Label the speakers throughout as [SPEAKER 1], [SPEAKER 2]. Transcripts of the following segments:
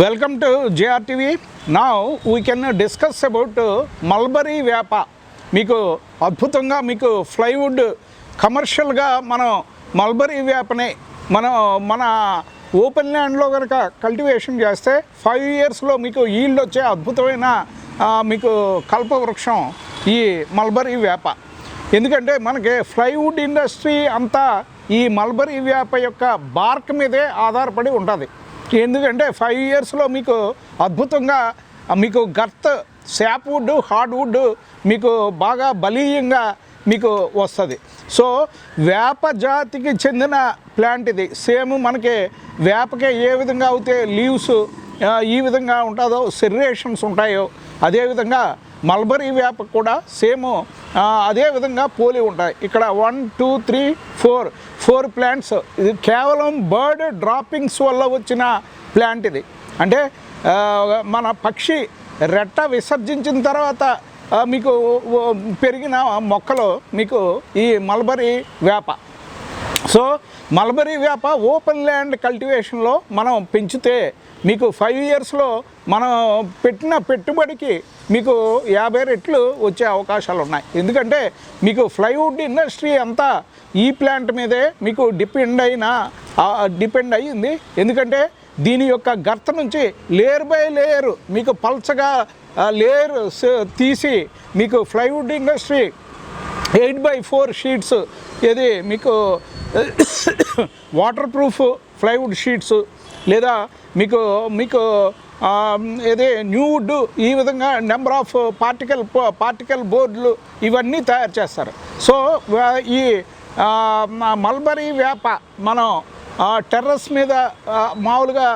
[SPEAKER 1] Welcome to JRTV. Now we can discuss about mulberry వేప. మీకు అద్భుతంగా మీకు ఫ్లైవుడ్ కమర్షియల్గా మనం మల్బరీ వేపని మన ఓపెన్ ల్యాండ్లో కనుక కల్టివేషన్ చేస్తే 5 ఇయర్స్లో మీకు ఈల్డ్ వచ్చే అద్భుతమైన మీకు కల్పవృక్షం ఈ మల్బరీ వేప. ఎందుకంటే మనకి ఫ్లైవుడ్ ఇండస్ట్రీ అంతా ఈ మల్బరీ వేప యొక్క బార్క్ మీదే ఆధారపడి ఉంటుంది. ఎందుకంటే 5 ఇయర్స్లో మీకు అద్భుతంగా మీకు గర్త్ శాప్వుడ్ హార్డ్వుడ్ మీకు బాగా బలీయంగా మీకు వస్తుంది. సో వేప జాతికి చెందిన ప్లాంట్ ఇది. సేమ్ మనకి వేపకి ఏ విధంగా అయితే లీవ్స్ ఈ విధంగా ఉంటుందో సెర్రేషన్స్ ఉంటాయో అదేవిధంగా మల్బరీ వేప కూడా సేమ్ అదే విధంగా పోలి ఉంటాయి. ఇక్కడ 1 2 3 4 ప్లాంట్స్. ఇది కేవలం బర్డ్ డ్రాపింగ్స్ వల్ల వచ్చిన ప్లాంట్ ఇది. అంటే మన పక్షి రెట్ట విసర్జించిన తర్వాత మీకు పెరిగిన మొక్కలు మీకు ఈ మల్బరీ వేప. సో మల్బరీ వేప ఓపెన్ ల్యాండ్ కల్టివేషన్లో మనం పెంచితే మీకు 5 ఇయర్స్లో మనం పెట్టిన పెట్టుబడికి మీకు 50 రెట్లు వచ్చే అవకాశాలు ఉన్నాయి. ఎందుకంటే మీకు ఫ్లైవుడ్ ఇండస్ట్రీ అంతా ఈ ప్లాంట్ మీదే మీకు డిపెండ్ అయ్యింది. ఎందుకంటే దీని యొక్క గర్త నుంచి లేయర్ బై లేయర్ మీకు పల్చగా లేయర్ తీసి మీకు ఫ్లైవుడ్ ఇండస్ట్రీ 8x4 షీట్స్ ఇది మీకు వాటర్ ప్రూఫ్ ఫ్లైవుడ్ షీట్స్ లేదా మీకు ఏదే న్యూ వుడ్ ఈ విధంగా నెంబర్ ఆఫ్ పార్టికల్ బోర్డులు ఇవన్నీ తయారు చేస్తారు. సో ఈ మల్బరీ వేప మనం టెర్రస్ మీద మామూలుగా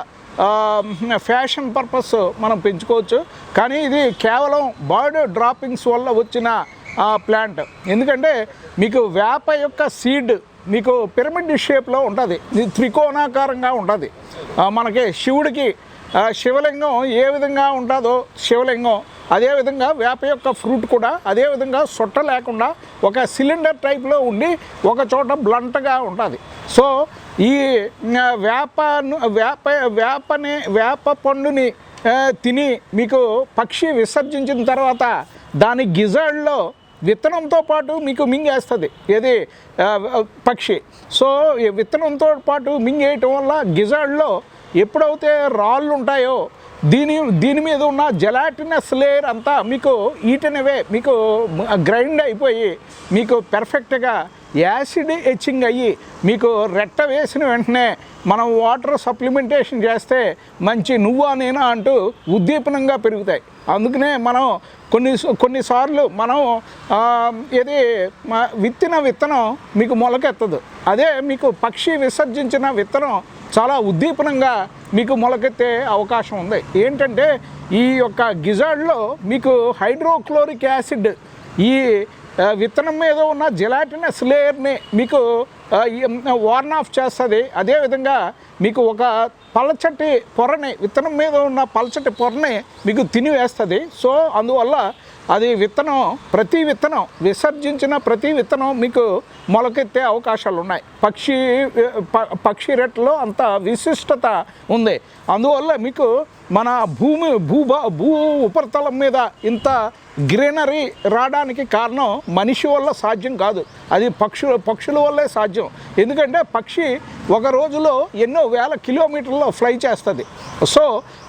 [SPEAKER 1] ఫ్యాషన్ పర్పస్ మనం పెంచుకోవచ్చు. కానీ ఇది కేవలం బర్డ్ డ్రాపింగ్స్ వల్ల వచ్చిన ప్లాంట్. ఎందుకంటే మీకు వేప యొక్క సీడ్ మీకు పిరమిడ్ షేప్లో ఉంటుంది. ఇది త్రికోణాకారంగా ఉంటుంది. మనకి శివుడికి శివలింగం ఏ విధంగా ఉంటుందో శివలింగం అదేవిధంగా వేప యొక్క ఫ్రూట్ కూడా అదేవిధంగా సొట్ట లేకుండా ఒక సిలిండర్ టైప్లో ఉండి ఒక చోట బ్లంట్గా ఉంటుంది. సో ఈ వేప పండుని తిని మీకు పక్షి విసర్జించిన తర్వాత దాని గిజాడ్లో విత్తనంతో పాటు మీకు మింగేస్తుంది ఏది పక్షి. సో ఈ విత్తనంతో పాటు మింగేయటం వల్ల గిజాడ్లో ఎప్పుడైతే రాళ్ళు ఉంటాయో దీని మీద ఉన్న జెలాటినస్ లేయర్ అంతా మీకు ఈటనవే మీకు గ్రైండ్ అయిపోయి మీకు పెర్ఫెక్ట్గా యాసిడ్ ఎచ్చింగ్ అయ్యి మీకు రెట్ట వేసిన వెంటనే మనం వాటర్ సప్లిమెంటేషన్ చేస్తే మంచి నువ్వా నేనా అంటూ ఉద్దీపనంగా పెరుగుతాయి. అందుకనే మనం కొన్నిసార్లు మనం ఇది విత్తనం మీకు మొలకెత్తదు. అదే మీకు పక్షి విసర్జించిన విత్తనం చాలా ఉద్దీపనంగా మీకు మొలకెత్తే అవకాశం ఉంది. ఏంటంటే ఈ యొక్క గిజాడ్లో మీకు హైడ్రోక్లోరిక్ యాసిడ్ ఈ విత్తనం మీద ఉన్న జెలాటినస్ లేయర్ని మీకు వార్న్ ఆఫ్ చేస్తుంది. అదేవిధంగా మీకు ఒక పలచటి పొరని విత్తనం మీద ఉన్న పలచటి పొరని మీకు తినివేస్తుంది. సో అందువల్ల అది విసర్జించిన ప్రతి విత్తనం మీకు మొలకెత్తే అవకాశాలు ఉన్నాయి. పక్షి రెట్టలో అంత విశిష్టత ఉంది. అందువల్ల మీకు మన భూ ఉపరితలం మీద ఇంత గ్రీనరీ రావడానికి కారణం మనిషి వల్ల సాధ్యం కాదు, అది పక్షుల వల్లే సాధ్యం. ఎందుకంటే పక్షి ఒక రోజులో ఎన్నో వేల కిలోమీటర్లో ఫ్లై చేస్తుంది. సో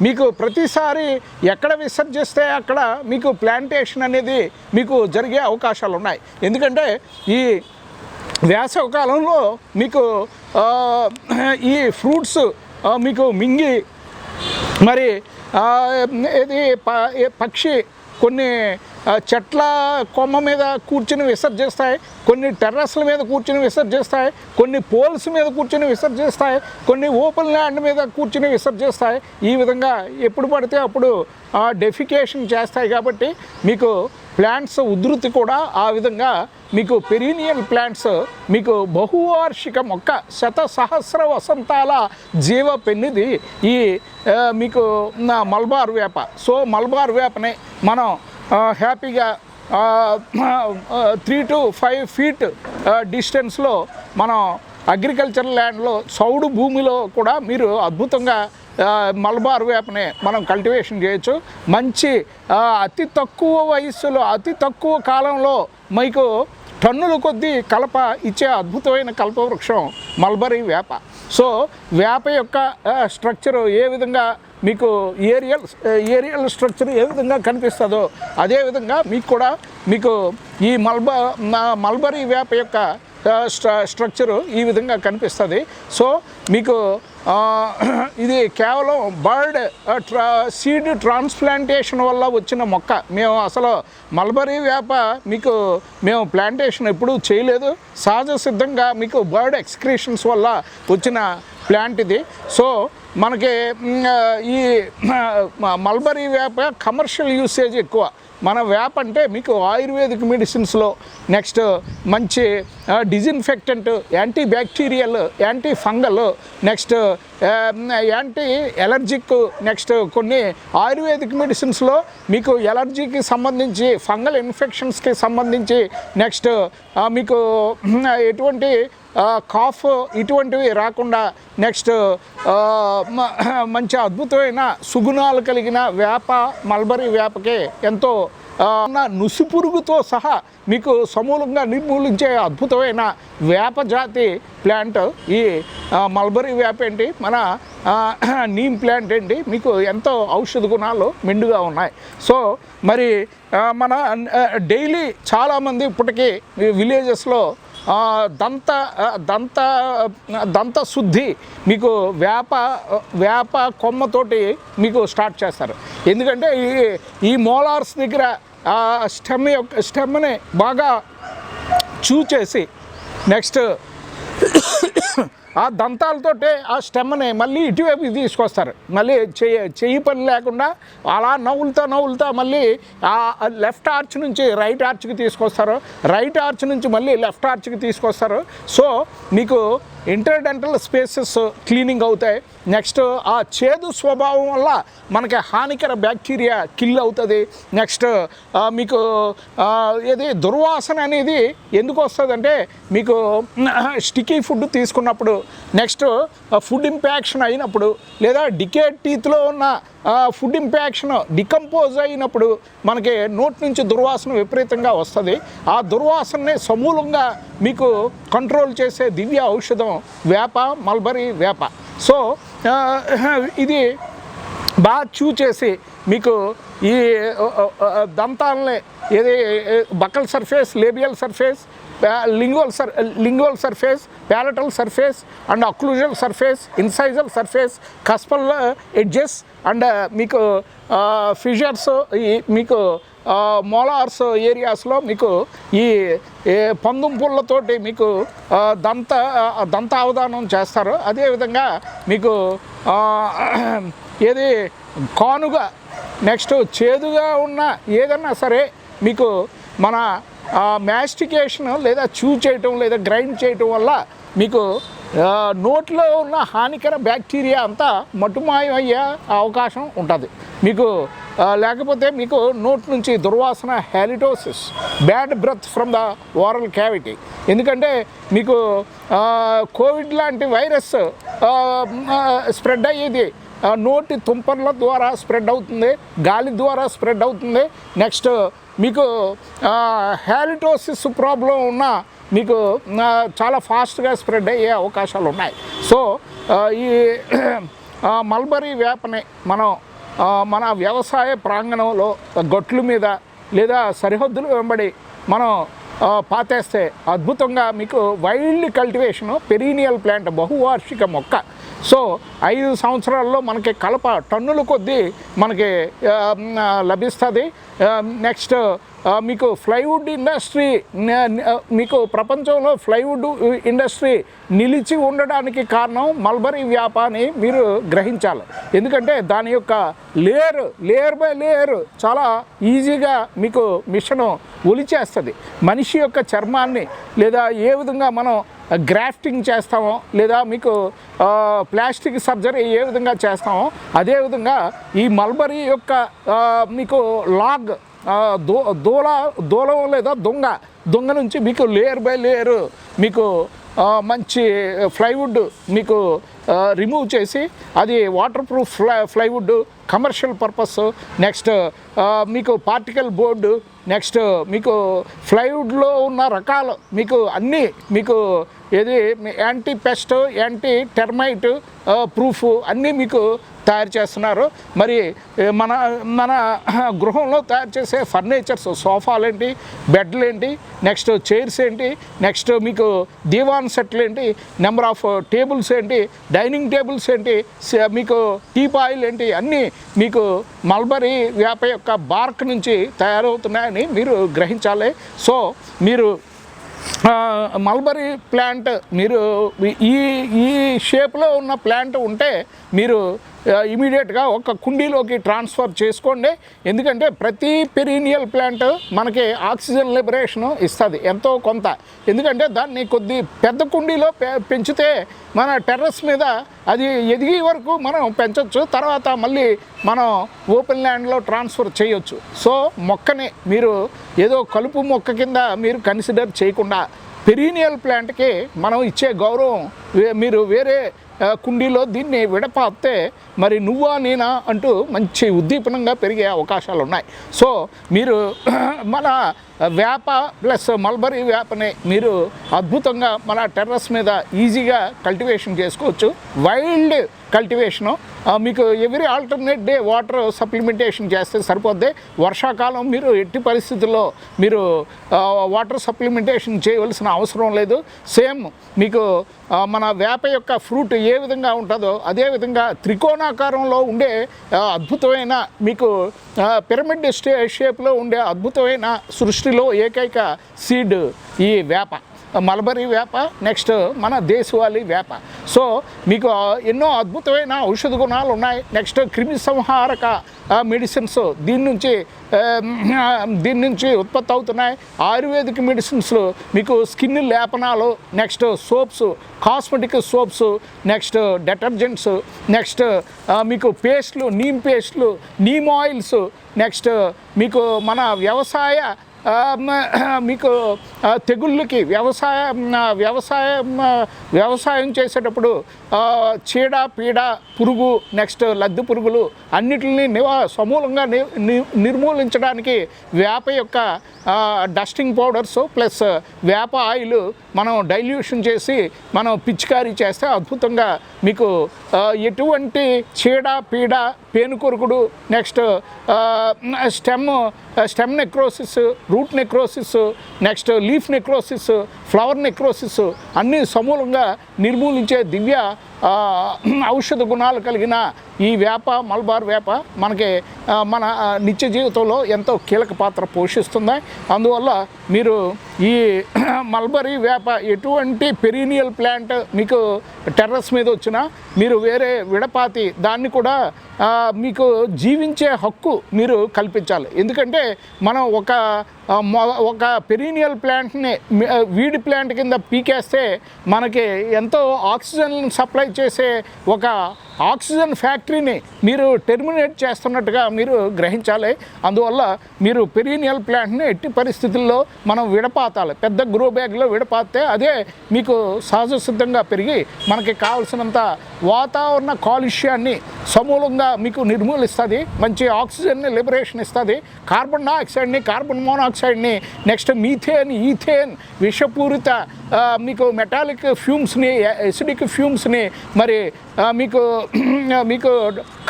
[SPEAKER 1] మీకు ప్రతిసారి ఎక్కడ విసర్జిస్తే అక్కడ మీకు ప్లాంటేషన్ అనేది మీకు జరిగే అవకాశాలు ఉన్నాయి. ఎందుకంటే ఈ వేసవికాలంలో మీకు ఈ ఫ్రూట్స్ మీకు మింగి మరి ఇది పక్షి కొన్ని చెట్ల కొమ్మ మీద కూర్చుని విసర్జిస్తాయి, కొన్ని టెర్రస్ల మీద కూర్చుని విసర్జిస్తాయి, కొన్ని పోల్స్ మీద కూర్చుని విసర్జిస్తాయి, కొన్ని ఓపెన్ ల్యాండ్ మీద కూర్చుని విసర్జిస్తాయి. ఈ విధంగా ఎప్పుడు పడితే అప్పుడు డెఫికేషన్ చేస్తాయి. కాబట్టి మీకు ప్లాంట్స్ ఉధృతి కూడా ఆ విధంగా మీకు పెరీనియల్ ప్లాంట్స్ మీకు బహువార్షిక మొక్క శతసహస్ర వసంతాల జీవ పెన్నిది ఈ మీకు మల్బార్ వేప. సో మల్బార్ వేపని మనం హ్యాపీగా 3 to 5 feet డిస్టెన్స్లో మనం అగ్రికల్చర్ ల్యాండ్లో చౌడు భూమిలో కూడా మీరు అద్భుతంగా మలబార్ వేపనే మనం కల్టివేషన్ చేయొచ్చు. మంచి అతి తక్కువ వయస్సులో అతి తక్కువ కాలంలో మీకు టన్నుల కొద్దీ కలప ఇచ్చే అద్భుతమైన కల్పవృక్షం మల్బరీ వేప. సో వేప యొక్క స్ట్రక్చరు ఏ విధంగా మీకు ఏరియల్ స్ట్రక్చర్ ఏ విధంగా కనిపిస్తుందో అదేవిధంగా మీకు కూడా మీకు ఈ మల్బరీ వేప యొక్క స్ట్రక్చరు ఈ విధంగా కనిపిస్తుంది. సో మీకు ఇది కేవలం బర్డ్ సీడ్ ట్రాన్స్ప్లాంటేషన్ వల్ల వచ్చిన మొక్క. మేము అసలు మల్బరీ వేప మేము ప్లాంటేషన్ ఎప్పుడూ చేయలేదు. సహజ సిద్ధంగా మీకు బర్డ్ ఎక్స్క్రీషన్స్ వల్ల వచ్చిన ప్లాంట్ ఇది. సో మనకి ఈ మల్బరీ వేప కమర్షియల్ యూసేజ్ ఎక్కువ. మన వేప అంటే మీకు ఆయుర్వేదిక్ మెడిసిన్స్లో నెక్స్ట్ మంచి disinfectant, anti bacterial, anti fungal, next anti allergic, next కొన్ని ఆయుర్వేదిక్ మెడిసిన్స్లో మీకు ఎలర్జీకి సంబంధించి ఫంగల్ ఇన్ఫెక్షన్స్కి సంబంధించి నెక్స్ట్ మీకు ఎటువంటి కాఫ్ ఇటువంటివి రాకుండా నెక్స్ట్ మంచి అద్భుతమైన సుగుణాలు కలిగిన వేప మల్బరీ వేపకే ఎంతో నుసిపురుగుతో సహా మీకు సమూలంగా నిర్మూలించే అద్భుతమైన వేప జాతి ప్లాంట్ ఈ మల్బరీ వేప ఏంటి, మన నీమ్ ప్లాంట్ ఏంటి, మీకు ఎంతో ఔషధ గుణాలు మెండుగా ఉన్నాయి. సో మరి మన డైలీ చాలామంది ఇప్పటికీ విలేజెస్లో దంత శుద్ధి మీకు వేప కొమ్మతోటి మీకు స్టార్ట్ చేస్తారు. ఎందుకంటే ఈ మోలార్స్ దగ్గర స్టెమ్ని బాగా చూచేసి నెక్స్ట్ ఆ దంతాలతోటే ఆ స్టెమ్ని మళ్ళీ ఇటువైపు తీసుకొస్తారు. మళ్ళీ చెయ్యి పని లేకుండా అలా నవ్వులుతా మళ్ళీ ఆ లెఫ్ట్ ఆర్చ్ నుంచి రైట్ ఆర్చ్కి తీసుకొస్తారు, రైట్ ఆర్చ్ నుంచి మళ్ళీ లెఫ్ట్ ఆర్చ్కి తీసుకొస్తారు. సో మీకు ఇంటర్డెంటల్ స్పేసెస్ క్లీనింగ్ అవుతాయి. నెక్స్ట్ ఆ చేదు స్వభావం వల్ల మనకి హానికర బ్యాక్టీరియా కిల్ అవుతుంది. నెక్స్ట్ మీకు దుర్వాసన అనేది ఎందుకు వస్తుందంటే మీకు స్టిక్కీ ఫుడ్ తీసుకున్నప్పుడు, నెక్స్ట్ ఫుడ్ ఇంపాక్షన్ అయినప్పుడు, లేదా డికేడ్ టీత్లో ఉన్న ఫుడ్ ఇంపాక్షన్ డికంపోజ్ అయినప్పుడు మనకి నోటి నుంచి దుర్వాసన విపరీతంగా వస్తుంది. ఆ దుర్వాసనని సమూలంగా మీకు కంట్రోల్ చేసే దివ్య ఔషధం వేప, మల్బరీ వేప. సో ఇది బాగా చూచేసి మీకు ఈ దంతాలని buccal surface, labial surface, lingual surface, palatal surface and occlusal surface, incisal surface, cuspal edges and మీకు ఫిషర్స్, మీకు మోలార్స్ ఏరియాస్లో మీకు ఈ పందుంపుళ్ళతోటి మీకు దంత అవధానం చేస్తారు. అదేవిధంగా మీకు కానుగ, నెక్స్ట్ చేదుగా ఉన్న ఏదన్నా సరే మీకు మన మ్యాస్టికేషన్ లేదా చూ చేయటం లేదా గ్రైండ్ చేయటం వల్ల మీకు నోట్లో ఉన్న హానికర బ్యాక్టీరియా అంతా మటుమాయం అయ్యే అవకాశం ఉంటుంది. మీకు లేకపోతే మీకు నోట్ నుంచి దుర్వాసన, halitosis, bad breath from the oral cavity. ఎందుకంటే మీకు కోవిడ్ లాంటి వైరస్ స్ప్రెడ్ అయ్యేది నోటి తుంపర్ల ద్వారా స్ప్రెడ్ అవుతుంది, గాలి ద్వారా స్ప్రెడ్ అవుతుంది. నెక్స్ట్ మీకు హ్యాలిటోసిస్ ప్రాబ్లం ఉన్న మీకు చాలా ఫాస్ట్గా స్ప్రెడ్ అయ్యే అవకాశాలు ఉన్నాయి. సో ఈ మల్బరీ వేపని మనం మన వ్యవసాయ ప్రాంగణంలో గొట్ల మీద లేదా సరిహద్దులు వెంబడి మనం పాతేస్తే అద్భుతంగా మీకు వైల్డ్ కల్టివేషను, పెరీనియల్ ప్లాంట్, బహువార్షిక మొక్క. సో 5 సంవత్సరాల్లో మనకి కలప టన్నుల కొద్దీ మనకి లభిస్తుంది. నెక్స్ట్ మీకు ప్లైవుడ్ ఇండస్ట్రీ, మీకు ప్రపంచంలో ప్లైవుడ్ ఇండస్ట్రీ నిలిచి ఉండడానికి కారణం మల్బరీ వేప అని మీరు గ్రహించాలి. ఎందుకంటే దాని యొక్క లేయర్ బై లేయర్ చాలా ఈజీగా మీకు మిషను ఒలిచేస్తుంది. మనిషి యొక్క చర్మాన్ని లేదా ఏ విధంగా మనం గ్రాఫ్టింగ్ చేస్తామో లేదా మీకు ప్లాస్టిక్ సర్జరీ ఏ విధంగా చేస్తామో అదేవిధంగా ఈ మల్బరీ యొక్క మీకు లాగ్ దూలం లేదా దొంగ నుంచి మీకు లేయర్ బై లేయర్ మీకు మంచి ప్లైవుడ్ మీకు రిమూవ్ చేసి అది water proof plywood, commercial purpose, next మీకు పార్టికల్ బోర్డు, నెక్స్ట్ మీకు ప్లైవుడ్లో ఉన్న రకాలు మీకు అన్నీ మీకు ఏది anti pest, anti termite proof అన్నీ మీకు తయారు చేస్తున్నారు. మరి మన మన గృహంలో తయారు చేసే ఫర్నిచర్స్, సోఫాలు ఏంటి, బెడ్లు ఏంటి, నెక్స్ట్ చైర్స్ ఏంటి, నెక్స్ట్ మీకు దీవాన్ సెట్లు ఏంటి, నెంబర్ ఆఫ్ టేబుల్స్ ఏంటి, డైనింగ్ టేబుల్స్ ఏంటి, మీకు టీపాయిల్ ఏంటి, అన్నీ మీకు మల్బరీ వేప యొక్క బార్క్ నుంచి తయారవుతున్నాయని మీరు గ్రహించాలి. సో మీరు మల్బరీ ప్లాంట్ మీరు ఈ ఈ షేప్లో ఉన్న ప్లాంట్ ఉంటే మీరు ఇమీడియట్గా ఒక కుండీలోకి ట్రాన్స్ఫర్ చేసుకోండి. ఎందుకంటే ప్రతి పెరీనియల్ ప్లాంట్ మనకి ఆక్సిజన్ లిబరేషన్ ఇస్తుంది ఎంతో కొంత. ఎందుకంటే దాన్ని కొద్ది పెద్ద కుండీలో పెంచితే మన టెర్రస్ మీద అది ఎదిగే వరకు మనం పెంచవచ్చు, తర్వాత మళ్ళీ మనం ఓపెన్ ల్యాండ్లో ట్రాన్స్ఫర్ చేయొచ్చు. సో మొక్కని మీరు ఏదో కలుపు మొక్క కింద మీరు కన్సిడర్ చేయకుండా పెరీనియల్ ప్లాంట్కి మనం ఇచ్చే గౌరవం మీరు వేరే కుండీలో దీన్ని విడపాస్తే మరి నువ్వా నేనా అంటూ మంచి ఉద్దీపనంగా పెరిగే అవకాశాలు ఉన్నాయి. సో మీరు మన వేప ప్లస్ మల్బరీ వేపని మీరు అద్భుతంగా మన టెర్రస్ మీద ఈజీగా కల్టివేషన్ చేసుకోవచ్చు. వైల్డ్ కల్టివేషను మీకు every alternate day water supplementation చేస్తే సరిపోద్ది. వర్షాకాలం మీరు ఎట్టి పరిస్థితుల్లో మీరు వాటర్ సప్లిమెంటేషన్ చేయవలసిన అవసరం లేదు. సేమ్ మీకు మన వేప యొక్క ఫ్రూట్ ఏ విధంగా ఉంటుందో అదేవిధంగా త్రికోణాకారంలో ఉండే అద్భుతమైన మీకు పిరమిడ్ షేప్లో ఉండే అద్భుతమైన సృష్టిలో ఏకైక సీడ్ ఈ వేప, మల్బరీ వేప, నెక్స్ట్ మన దేశవాళీ వేప. సో మీకు ఎన్నో అద్భుతమైన ఔషధ గుణాలు ఉన్నాయి. నెక్స్ట్ క్రిమి సంహారక మెడిసిన్స్ దీని నుంచి ఉత్పత్తి అవుతున్నాయి. ఆయుర్వేదిక్ మెడిసిన్స్ మీకు స్కిన్ లేపనాలు, next soaps, cosmetic soaps, next detergents, next మీకు పేస్ట్లు, నీమ్ పేస్ట్లు, నీమ్ ఆయిల్స్, నెక్స్ట్ మీకు మన మీకు తెగుళ్ళకి వ్యవసాయం చేసేటప్పుడు చీడ, పీడ, పురుగు, నెక్స్ట్ లద్దె పురుగులు అన్నిటిని సమూలంగా నిర్మూలించడానికి వేప యొక్క డస్టింగ్ పౌడర్స్ ప్లస్ వేప ఆయిల్ మనం డైల్యూషన్ చేసి మనం పిచికారీ చేస్తే అద్భుతంగా మీకు ఎటువంటి చీడ, పీడ, పేనుకొరుకుడు, next stem necrosis, root necrosis, next leaf necrosis, flower necrosis అన్నీ సమూలంగా నిర్మూలించే దివ్య ఔషధ గుణాలు కలిగిన ఈ వేప, మల్బార్ వేప మనకి మన నిత్య జీవితంలో ఎంతో కీలక పాత్ర పోషిస్తుంది. అందువల్ల మీరు ఈ మల్బరీ వేప ఎటువంటి పెరీనియల్ ప్లాంట్ మీకు టెర్రస్ మీద వచ్చినా మీరు వేరే విడపాతి దాన్ని కూడా మీకు జీవించే హక్కు మీరు కల్పించాలి. ఎందుకంటే మనం ఒక పెరీనియల్ ప్లాంట్ని వీడి ప్లాంట్ కింద పీకేస్తే మనకి ఎంతో ఆక్సిజన్ సప్లై చేసే ఒక ఆక్సిజన్ ఫ్యాక్టరీని మీరు టెర్మినేట్ చేస్తున్నట్టుగా మీరు గ్రహించాలి. అందువల్ల మీరు పెరీనియల్ ప్లాంట్ని ఎట్టి పరిస్థితుల్లో మనం విడపాతాలి. పెద్ద గ్రో బ్యాగ్లో విడపాతే అదే మీకు సహజ సిద్ధంగా పెరిగి మనకి కావాల్సినంత వాతావరణ కాలుష్యాన్ని సమూలంగా మీకు నిర్మూలిస్తుంది, మంచి ఆక్సిజన్ని లిబరేషన్ ఇస్తుంది, కార్బన్ డైఆక్సైడ్ని, కార్బన్ మోనాక్సైడ్ని, నెక్స్ట్ మీథేన్, ఈథేన్, విషపూరిత మీకు మెటాలిక్ ఫ్యూమ్స్ని, ఎసిడిక్ ఫ్యూమ్స్ని, మరి మీకు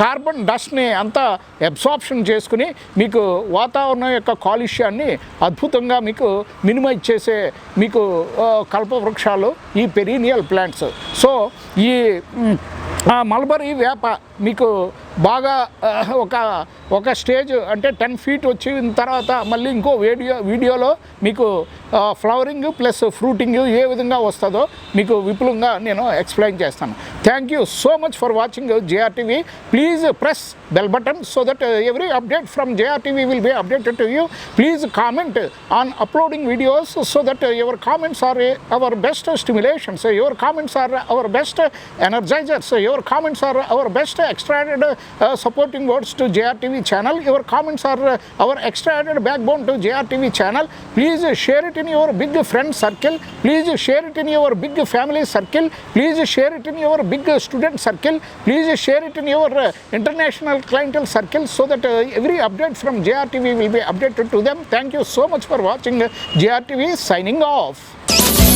[SPEAKER 1] కార్బన్ డస్ట్ని అంతా అబ్సార్ప్షన్ చేసుకుని మీకు వాతావరణం యొక్క కాలుష్యాన్ని అద్భుతంగా మీకు మినిమైజ్ చేసే మీకు కల్పవృక్షాలు ఈ పెరీనియల్ ప్లాంట్స్. సో ఈ మల్బరీ వేప మీకు బాగా ఒక స్టేజ్ అంటే 10 feet వచ్చిన తర్వాత మళ్ళీ ఇంకో వీడియోలో మీకు ఫ్లవరింగ్ ప్లస్ ఫ్రూటింగ్ ఏ విధంగా వస్తుందో మీకు విపులంగా నేను ఎక్స్ప్లెయిన్ చేస్తాను. Thank you so much for watching JRTV. Please press bell button so that every update from JRTV will be updated to you. Please comment on uploading videos so that your comments are our best stimulations. Your comments are our best energizers. Your comments are our best extracted supporting words to JRTV channel. Your comments are our extra added backbone to JRTV channel. Please share it in your big friend circle. Please share it in your big family circle. Please share it in your big student circle. Please share it in your international clientele circle, so that every update from JRTV will be updated to them. Thank you so much for watching JRTV. Signing off.